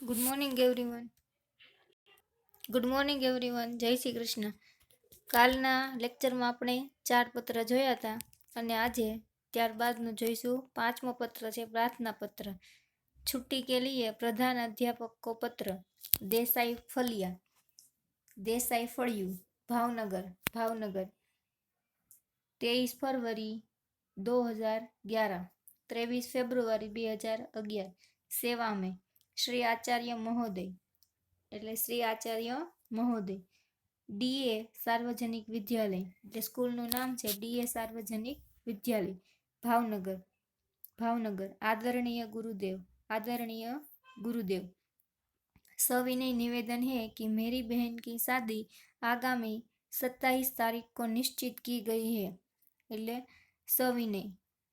Good morning everyone. Good morning everyone. જય શ્રી કૃષ્ણ. કાલના લેક્ચરમાં આપણે 4 પત્ર જોયા હતા અને આજે ત્યારબાદનું જોઈશું 5મો પત્ર છે પ્રાર્થના પત્ર. છુટ્ટી કે લીએ પ્રધાન અધ્યાપક કો પત્ર. દેસાઈ ફળિયું, ભાવનગર 23 फरवरी 2011, 23 फेब्रुआरी 2011. सेवा में श्री आचार्य महोदय એટલે શ્રી આચાર્ય મહોદય. ડીએ સાર્વજનિક વિદ્યાલય એટલે સ્કૂલનું નામ છે ડીએ સાર્વજનિક વિદ્યાલય, ભાવનગર. आदरणीय गुरुदेव, सविनय निवेदन है कि मेरी बहन की शादी आगामी 27 तारीख को निश्चित की गई है. એટલે સવિનય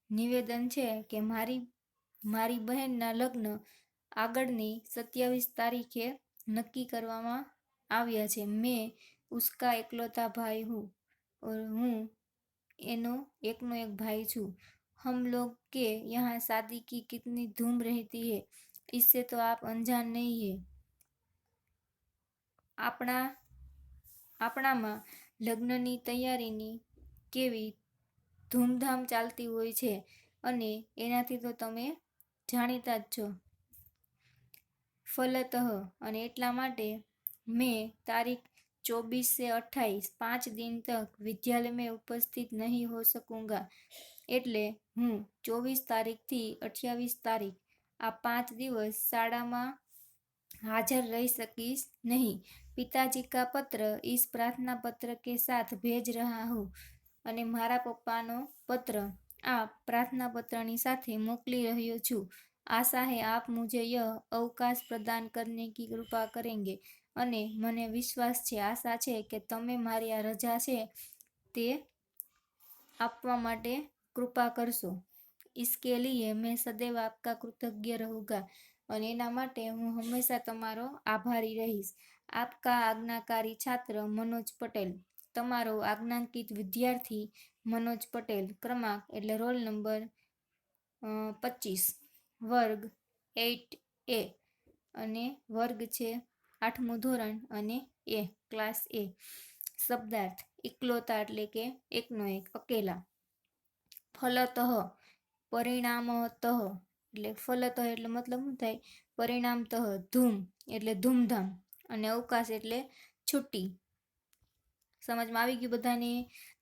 નિવેદન છે કે મારી બહેનના લગ્ન આગળની 27 તારીખે નક્કી કરવામાં આવ્યા છે. મેં ઉસકા એકલौता भाई हूँ और હું એનો એકનો એક ભાઈ છું. हम लोग के यहाँ शादी की कितनी धूम रहती है इससे तो आप अनजान नहीं है. આપણામાં લગ્નની તૈયારીની કેવી ધૂમધામ ચાલતી હોય છે અને એનાથી તો તમે જાણીતા જ છો. ફલતઃ અને એટલા માટે મેં તારીખ 24 से 28 5 दिन तक विद्यालय में उपस्थित नहीं हो सकूंगा. એટલે હું 24 તારીખથી 28 તારીખ આ 5 દિવસ શાળામાં हाजिर रह सकीस नहीं. पिताजी का पत्र इस प्रार्थना पत्र के साथ भेज रहा हूँ. અને મારા પપ્પાનો પત્ર આ પ્રાર્થના પત્રની સાથે મોકલી રહ્યો છું. आशा है आप मुझे यह अवकाश प्रदान करने की कृपा करेंगे. અને મને વિશ્વાસ છે, આશા છે કે તમે મારી આ રજા છે તે આપવા માટે કૃપા કરશો. इसके लिए मैं सदैव आपका कृतज्ञ रहूँगा. અને એના માટે હું હંમેશા તમારો આભારી રહીશ. આપકા આજ્ઞાકારી છાત્ર મનોજ પટેલ. તમારો આજ્ઞાંકિત વિદ્યાર્થી મનોજ પટેલ. ક્રમાંક એટલે રોલ નંબર 25, વર્ગ 8A અને વર્ગ છે 8મું ધોરણ અને એ ક્લાસ એ. શબ્દાર્થ ઇકલોતા એટલે કે એકનો એક, અકેલા. ફલતઃ પરિણામતઃ એટલે ફલતઃ એટલે મતલબ શું થાય? પરિણામતઃ ધૂમ એટલે ધૂમધામ અને અવકાશ એટલે છુટ્ટી. સમજમાં આવી ગયું બધાને?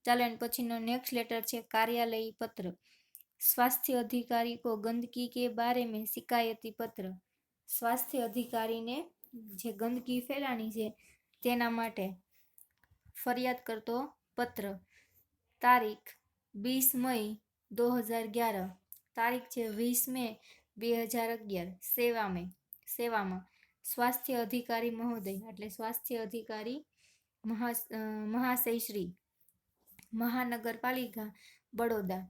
ચાલો એના પછીનો નેક્સ્ટ લેટર છે કાર્યાલયી પત્ર. સ્વાસ્થ્ય અધિકારી કો ગંદકી કે બારે મેં શિકાયતી પત્ર. સ્વાસ્થ્ય અધિકારીને જે ગંદકી ફેલાણી છે તેના માટે ફરિયાદ કરતો પત્ર. તારીખ 20 मई 2011, તારીખ છે 20 મે 2011. સેવામાં સ્વાસ્થ્ય અધિકારી મહોદય એટલે સ્વાસ્થ્ય અધિકારી મહાશયશ્રી. મહાનગરપાલિકા વડોદરા.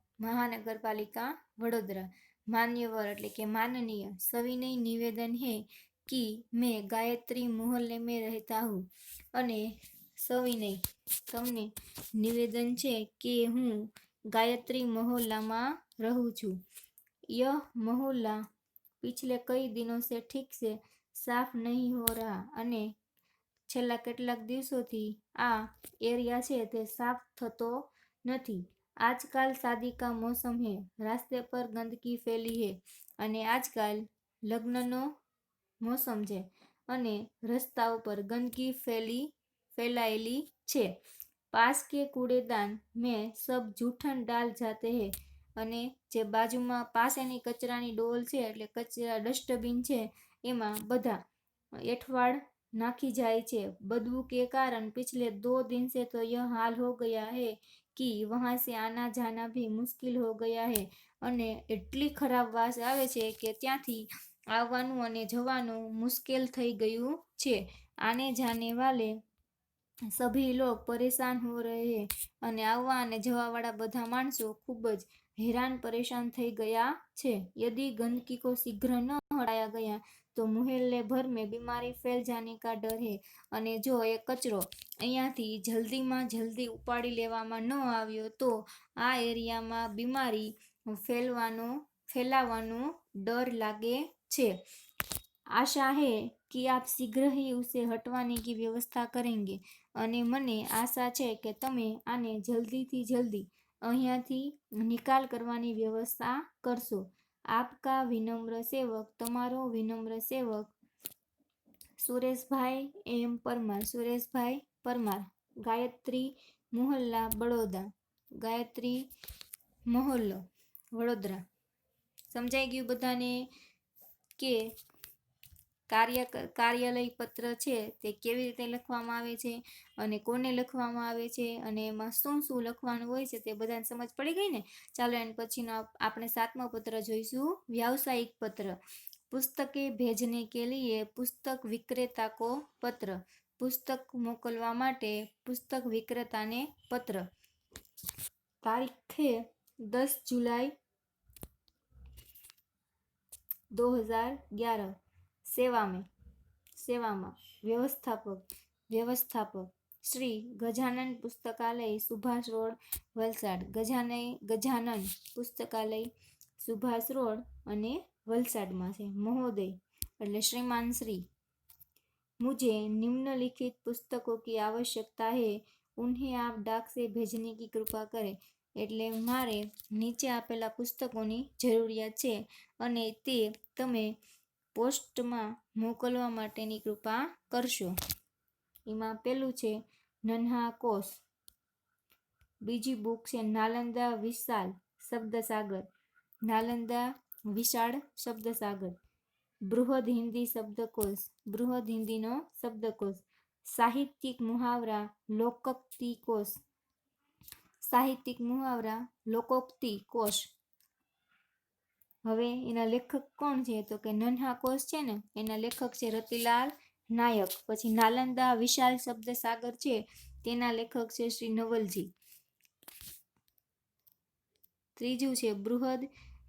मान्यवर એટલે કે માનનીય. सविनय निवेदन है कि मैं गायत्री मोहल्ले में रहता हूँ. અને સવિનય તમને નિવેદન છે કે હું ગાયત્રી मोहल्लाમાં રહું છું. यह मोहल्ला पिछले कई दिनों से ठीक से साफ नहीं हो रहा. અને છેલ્લા કેટલાક દિવસોથી આ એરિયા છે તે સાફ થતો નથી. આજકાલ शादी का मौसम है, रास्ते पर गंदगी फैली है. અને આજકાલ લગ્નનો મોસમ છે અને રસ્તા ઉપર ગંદકી ફેલાયેલી છે. पास के कूड़ेदान में सब जूठन डाल जाते हैं. અને જે બાજુમાં પાસેની કચરાની ડોલ છે એટલે કચરા ડસ્ટબિન છે એમાં બધા એઠવાડ નાખી જાય છે. बदबू के कारण पिछले 2 दिन से तो यह हाल हो गया है कि वहाँ से आना जाना भी मुश्किल हो गया है. અને એટલી ખરાબ વાસ આવે છે કે ત્યાંથી આવવાનું અને જવાનું મુશ્કેલ થઈ ગયું છે. આને જાને વાલે સભી લોગ પરેશાન હો રહે હૈ. અને આવવા અને જવાવાળા બધા માણસો ખૂબ જ હેરાન પરેશાન થઈ ગયા છે. यदि गंदगी को शीघ्र न हटाया गया तो मोहल्ले भर में बीमारी फैल जाने का डर है. અને જો એ કચરો અહીંયાથી જલ્દીમાં જલ્દી ઉપાડી લેવામાં ન આવ્યો તો આ એરિયામાં બીમારી ફેલાવાનો ડર લાગે છે. आशा है कि आप शीघ्र ही उसे हटवाने की व्यवस्था करेंगे અને મને આશા છે કે તમે આને જલ્દીથી જલ્દી અહીંયાથી નિકાલ કરવાની વ્યવસ્થા કરશો. આપકા વિનમ્ર સેવક, તમારો વિનમ્ર સેવક સુરેશભાઈ એમ પરમાર. સુરેશભાઈ પરમાર, ગાયત્રી મોહલ્લા, બડોદા. ગાયત્રી મોહલ્લો, વડોદરા. સમજાઈ ગયું બધાને કે કાર્યાલય પત્ર છે તે કેવી રીતે લખવામાં આવે છે અને કોને લખવામાં આવે છે અને એમાં શું શું લખવાનું હોય છે તે બધાને સમજ પડી ગઈ ને. ચાલો એના પછીનો આપણે 7મો પત્ર જોઈશું, व्यावसायिक पत्र. पुस्तकें भेजने के लिए पुस्तक विक्रेता को पत्र. पुस्तक मोकलवा माटे पुस्तक विक्रेताने पत्र. तारीख है 10 जुलाई 2011. સેવામાં વ્યવસ્થાપક શ્રી ગજાનન પુસ્તકાલય, સુભાષ રોડ, વલસાડ. ગજાનન પુસ્તકાલય, સુભાષ રોડ અને વલસાડમાં છે. મહોદય એટલે શ્રીમાન શ્રી. मुझे निम्नलिखित पुस्तकों की आवश्यकता है, उन्हें आप डाक से भेजने की कृपा करें. એટલે મારે નીચે આપેલા પુસ્તકોની જરૂરિયાત છે અને તે તમે પોસ્ટમાં મોકલવા માટેની કૃપા કરશો. એમાં પેલું છે નન્હા કોશ. બીજી બુક છે નાલંદા વિશાળ શબ્દસાગર. નાલંદા વિશાળ શબ્દસાગર. બૃહદ હિન્દી શબ્દકોશ. બૃહદ હિન્દીનો શબ્દકોશ. સાહિત્યિક મુહાવરા લોકોક્તિ કોશ. સાહિત્યિક મુહાવરા લોકોક્તિ કોશ. હવે એના લેખક કોણ છે તો કે નન્હા કોશ છે ને એના લેખક છે રતિલાલ નાયક. પછી નાલંદા વિશાળ શબ્દસાગર છે તેના લેખક છે શ્રી નવલજી. ત્રીજું છે બૃહદ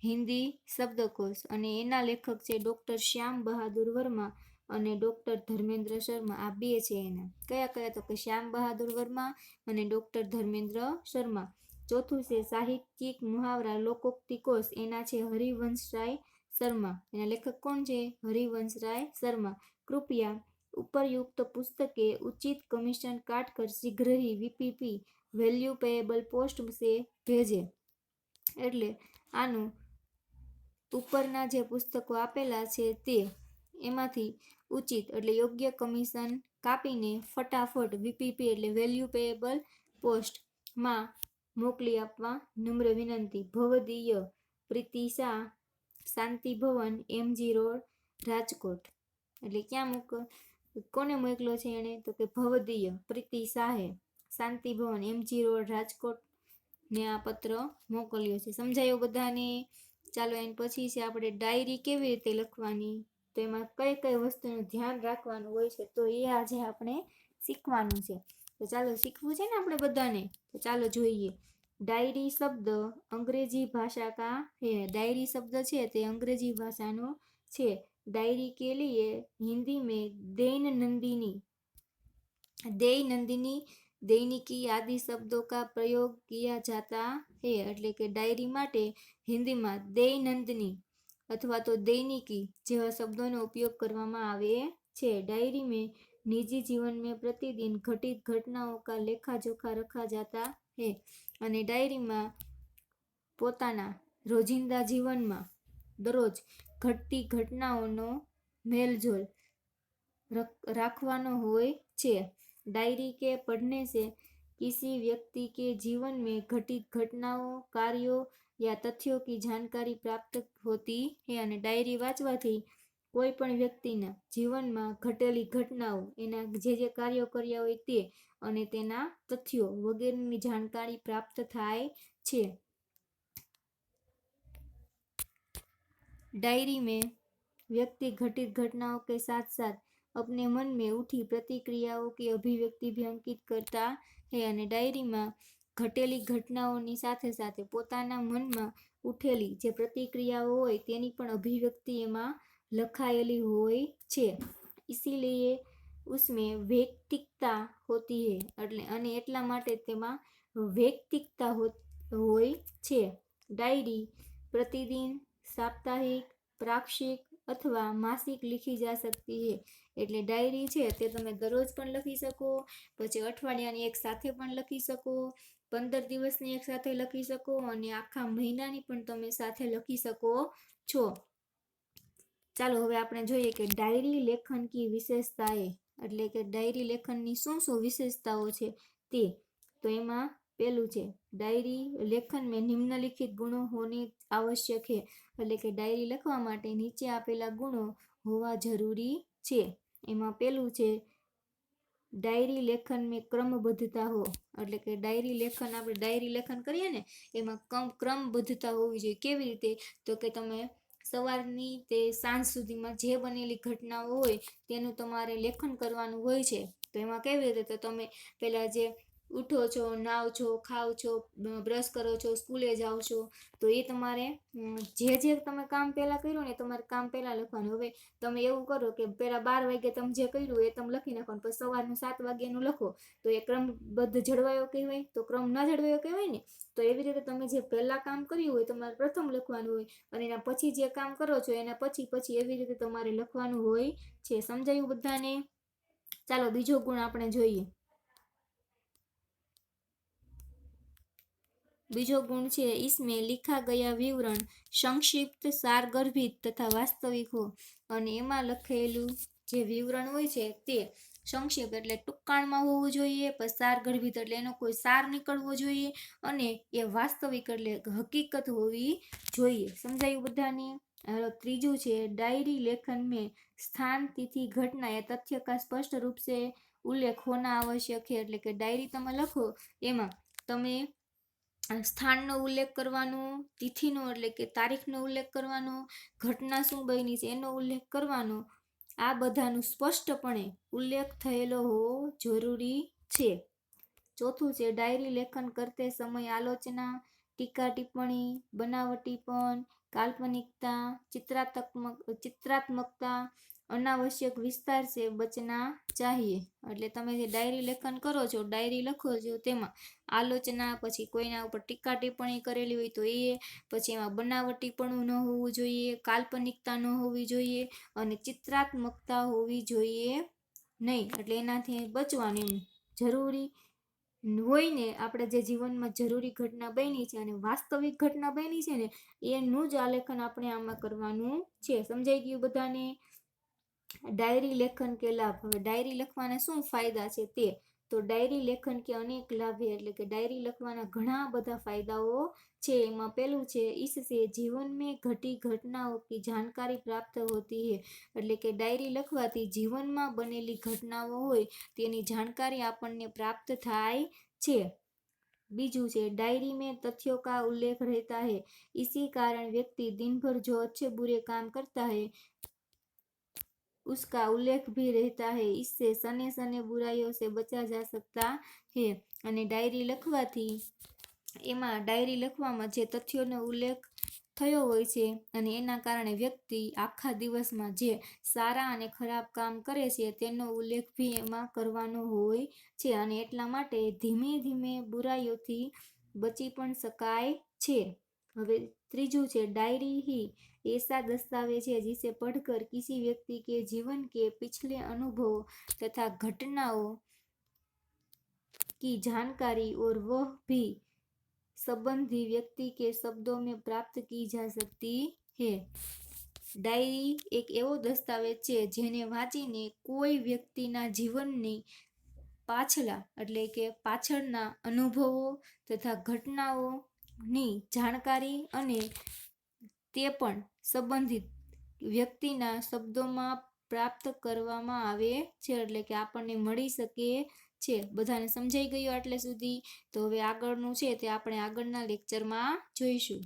હિન્દી શબ્દકોશ અને એના લેખક છે ડોક્ટર શ્યામ બહાદુર વર્મા અને ડોક્ટર ધર્મેન્દ્ર શર્મા. આ બે છે એના. કયા કયા તો કે શ્યામ બહાદુર વર્મા અને ડોક્ટર ધર્મેન્દ્ર શર્મા. ચોથું છે સાહિત્યિક મુહાવરા લોકોક્તિ કોશ. એના છે હરિવંશરાય શર્મા. એના લેખક કોણ છે? હરિવંશરાય શર્મા. કૃપયા ઉપરયુક્ત પુસ્તકે उचित कमीशन काट कर शीघ्र ही वीपीपी वैल्यू पेएबल पोस्ट से भेजे. એટલે આનું ઉપરના જે પુસ્તકો આપેલા છે તે એમાંથી ઉચિત એટલે યોગ્ય કમિશન કાપીને ફટાફટ વીપીપી એટલે વેલ્યુ પેએબલ પોસ્ટમાં મોકલી આપવા નમ્ર વિનંતી. ભવદીય પ્રીતિ શાહ, શાંતિ ભવન, એમજી રોડ, રાજકોટ. એટલે ક્યાં કોને મોકલો છે એને તો કે ભવદીય પ્રીતિ શાહે, શાંતિ ભવન, એમજી રોડ, રાજકોટ ને આ પત્ર મોકલ્યો છે. સમજાયો બધાને? ચાલો એના પછી છે આપણે ડાયરી કેવી રીતે લખવાની, તો એમાં કઈ કઈ વસ્તુનું ધ્યાન રાખવાનું હોય છે તો એ આજે આપણે શીખવાનું છે. તો ચાલો શીખવું છે ને આપણે બધાને, તો ચાલો જોઈએ. ડાયરી શબ્દ અંગ્રેજી ભાષા કા હે. ડાયરી શબ્દ છે તે અંગ્રેજી ભાષાનો છે. डायरी के लिए हिंदी में दैनंदिनी दैनिकी आदि शब्दों का प्रयोग किया जाता है. એટલે કે ડાયરી માટે હિન્દીમાં દૈનંદિની અથવા તો દૈનિકી જેવા શબ્દોનો ઉપયોગ કરવામાં આવે છે. डायरी में निजी जीवन में प्रतिदिन घटित घटनाओं का लेखा जोखा रखा जाता है. અને ડાયરીમાં પોતાના રોજિંદા જીવનમાં દરરોજ घटती घटनाओं मेलजोल रखवानो होय छे. डायरी के पढ़ने से किसी व्यक्ति के जीवन में घटित घटनाओं, कार्यों या तथ्यों की जानकारी प्राप्त होती है. અને ડાયરી વાંચવાથી કોઈ પણ વ્યક્તિના જીવનમાં ઘટેલી ઘટનાઓ, એના જે કાર્યો કર્યા હોય તે અને તેના તથ્યો વગેરેની જાણકારી પ્રાપ્ત થાય છે. डायरी में व्यक्ति घटित घटनाओं के साथ साथ अपने मन में उठी प्रतिक्रियाओं की अभिव्यक्ति भी अंकित करता है. અને ડાયરીમાં ઘટેલી ઘટનાઓની સાથે સાથે પોતાના મનમાં ઉઠેલી જે પ્રતિક્રિયાઓ હોય તેની પણ અભિવ્યક્તિ એમાં લખાયેલી હોય છે. इसीलिए उसमें वैयक्तिकता होती है. એટલે અને એટલા માટે તેમાં વૈયક્તિકતા હોય છે. डायरी प्रतिदिन, साप्ताहिक, पाक्षिक अथवा मासिक लिखी जा सकती है। એટલે ડાયરી છે તે તમે દરરોજ પણ લખી શકો, પછી અઠવાડિયાની એક સાથે પણ લખી શકો, 15 દિવસની એક સાથે લખી શકો અને આખા મહિનાની પણ તમે સાથે લખી શકો છો। ચાલો હવે આપણે જોઈએ કે ડાયરી લેખન की વિશેષતાએ, એટલે કે ડાયરી લેખનની શું શું વિશેષતાઓ છે તે। તો એમાં પહેલું છે डायरी लेखन में निम्नलिखित गुणों होने आवश्यक है, એટલે કે ડાયરી લખવા માટે નીચે આપેલા ગુણો હોવા જરૂરી છે। એમાં પહેલું છે ડાયરી લેખન में क्रमबद्धता हो, એટલે કે ડાયરી લેખન આપણે ડાયરી લેખન કરીએ ને એમાં ક્રમબદ્ધતા હોવી જોઈએ। કેવી રીતે? તો કે તમે સવારની તે સાંજ સુધીમાં જે બનેલી ઘટનાઓ હોય તેનું તમારે લેખન કરવાનું હોય છે। તો એમાં કેવી રીતે? તો તમે પહેલાં જે ઉઠો છો, નાવ છો, ખાવ છો, બ્રશ કરો છો, સ્કૂલે જાઓ છો, તો એ તમારે જે તમે કામ પહેલાં કર્યું ને તમારે કામ પહેલાં લખવાનું। હવે તમે એવું કરો કે પહેલાં 12 વાગે તમે જે કર્યું એ તમે લખી નાખવાનું, પછી સવારનું 7 વાગ્યાનું લખો, તો એ ક્રમબદ્ધ જળવાયો કહેવાય? તો ક્રમ ના જળવાયો કહેવાય ને। તો એવી રીતે તમે જે પહેલાં કામ કર્યું હોય તમારે પ્રથમ લખવાનું હોય અને એના પછી જે કામ કરો છો એના પછી એવી રીતે તમારે લખવાનું હોય છે। સમજાયું બધાને? ચાલો બીજો ગુણ આપણે જોઈએ। बीजो गुण है इसमें लिखा गया विवरण संक्षिप्त, सारगर्भित तथा वास्तविक हो। અને એમાં લખેલું જે વિવરણ હોય છે તે સંક્ષિપ્ત એટલે ટૂંકાણમાં હોવું જોઈએ, પછી સારગર્ભિત એટલે એનો કોઈ સાર નીકળવો જોઈએ અને એ વાસ્તવિક એટલે હકીકત હોવી જોઈએ। સમજાયું બધાને? ત્રીજું છે डायरी लेखन में स्थान, तिथि, घटना या तथ्य का स्पष्ट रूप से उल्लेख होना आवश्यक है, એટલે કે ડાયરી તમે લખો એમાં તમે સ્થાનનો ઉલ્લેખ કરવાનો, તિથિનો એટલે કે તારીખનો ઉલ્લેખ કરવાનો, ઘટના શું બની છે એનો ઉલ્લેખ કરવાનો, આ બધાનું સ્પષ્ટપણે ઉલ્લેખ થયેલો હોવો જરૂરી છે। ચોથું છે ડાયરી લેખન કરતે સમય આલોચના, ટીકા ટિપ્પણી, બનાवटीपन, काल्पनिकता, चित्रात्मकता, अनावश्यक विस्तार से बचना चाहिए। એટલે તમે જે ડાયરી લેખન કરો છો, ડાયરી લખો છો તેમાં આલોચના, પછી કોઈના ઉપર ટીકા ટિપ્પણી કરેલી હોય તો એ, પછી એમાં બનાવટીપણું ન હોવું જોઈએ, કાલ્પનિકતા ન હોવી જોઈએ અને ચિત્રાત્મકતા હોવી જોઈએ નહીં, એટલે એનાથી બચવાનું એમ જરૂરી હોય ને આપણે જે જીવનમાં જરૂરી ઘટના બની છે અને વાસ્તવિક ઘટના બની છે ને એનું જ આલેખન આપણે આમાં કરવાનું છે। સમજાઈ ગયું બધાને? डायरी लेखन के लाभ। હવે ડાયરી લખવાના શું ફાયદા છે તે। તો ડાયરી લેખન કે અનેક લાભ है, એટલે કે ડાયરી લખવાના ઘણા બધા ફાયદાઓ છે। એમાં પહેલું છે इससे जीवन में घटी घटनाओं की जानकारी प्राप्त होती है, એટલે કે ડાયરી લખવાથી જીવનમાં બનેલી ઘટનાઓ હોય તેની જાણકારી આપણને પ્રાપ્ત થાય છે। बीजू છે डायरी में तथ्यों का उल्लेख रहता है, इसी कारण व्यक्ति दिन भर जो अच्छे बुरे काम करता है उसका उल्लेख भी रहता है, इससे सने सने बुराइयों से बचा जा सकता है। અને ડાયરી લખવાથી એમાં ડાયરી લખવામાં જે તથ્યોનો ઉલ્લેખ થયો હોય છે અને એના કારણે વ્યક્તિ આખા દિવસમાં જે સારા અને ખરાબ કામ કરે છે તેનો ઉલ્લેખ भी એમાં કરવાનો હોય છે અને એટલા માટે ધીમે ધીમે બુરાઈઓથી બચી પણ શકાય છે। હવે ત્રીજું છે डायरी ही ऐसा दस्तावेज है जिसे पढ़कर किसी व्यक्ति के जीवन के पिछले अनुभवों तथा घटनाओं की जानकारी और वह भी संबंधी व्यक्ति के शब्दों में प्राप्त की जा सकती है। ડાયરી એક એવો દસ્તાવેજ છે જેને વાંચીને કોઈ વ્યક્તિના જીવનની એટલે કે પાછળના અનુભવો તથા ઘટનાઓની જાણકારી અને તે પણ સંબંધિત વ્યક્તિના શબ્દોમાં પ્રાપ્ત કરવામાં આવે છે, એટલે કે આપણને મળી શકે છે। બધાને સમજાઈ ગયું આટલે સુધી? તો હવે આગળનું છે તે આપણે આગળના લેક્ચરમાં જોઈશું।